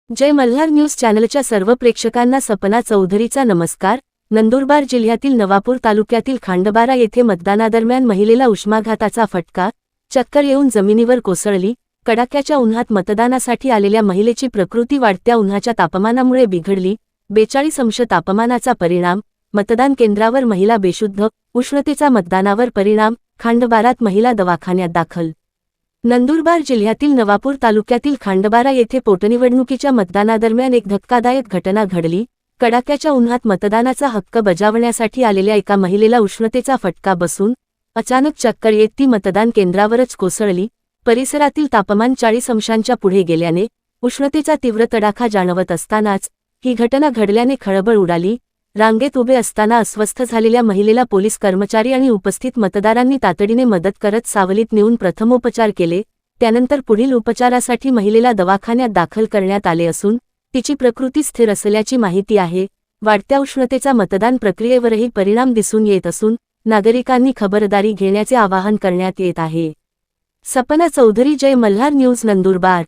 जय Malhar news चॅनलच्या सर्व प्रेक्षकांना सपना चौधरीचा नमस्कार। नंदुरबार जिल्ह्यातील नवापूर तालुक्यातील खांडबारा येथे मतदानादरम्यान महिलेला उष्माघाताचा फटका, चक्कर येऊन जमिनीवर कोसळली। कडाक्याच्या उन्हात मतदानासाठी आलेल्या महिलेची प्रकृती वाढत्या उन्हाच्या तापमानामुळे बिघडली। 42 अंश तापमानाचा परिणाम, मतदान केंद्रावर महिला बेशुद्ध, उष्णतेचा मतदानावर परिणाम, खांडबारात महिला दवाखान्यात दाखल। नंदुरबार जिल्ह्यातील नवापूर तालुक्यातील खांडबारा येथे पोटनिवडणुकीच्या मतदानादरम्यान एक धक्कादायक घटना घडली। कडाक्याच्या उन्हात मतदानाचा हक्क बजावण्यासाठी आलेल्या एका महिलेला उष्णतेचा फटका बसून अचानक चक्कर येत ती मतदान केंद्रावरच कोसळली। परिसरातील तापमान 40 अंशांच्या पुढे गेल्याने उष्णतेचा तीव्र तडाखा जाणवत असतानाच ही घटना घडल्याने खळबळ उडाली। रांगेत उभे असताना अस्वस्थ झालेल्या महिलेला पोलीस कर्मचारी आणि उपस्थित मतदारांनी तातडीने मदत करत सावलीत नेऊन प्रथमोपचार केले। त्यानंतर पुढील उपचारासाठी महिलेला दवाखान्यात दाखल करण्यात आले असून तिची प्रकृती स्थिर असल्याची माहिती आहे। वाढत्या उष्णतेचा मतदान प्रक्रियेवरही परिणाम दिसून येत असून नागरिकांनी खबरदारी घेण्याचे आवाहन करण्यात येत आहे। सपना चौधरी, जय मल्हार न्यूज, नंदुरबार।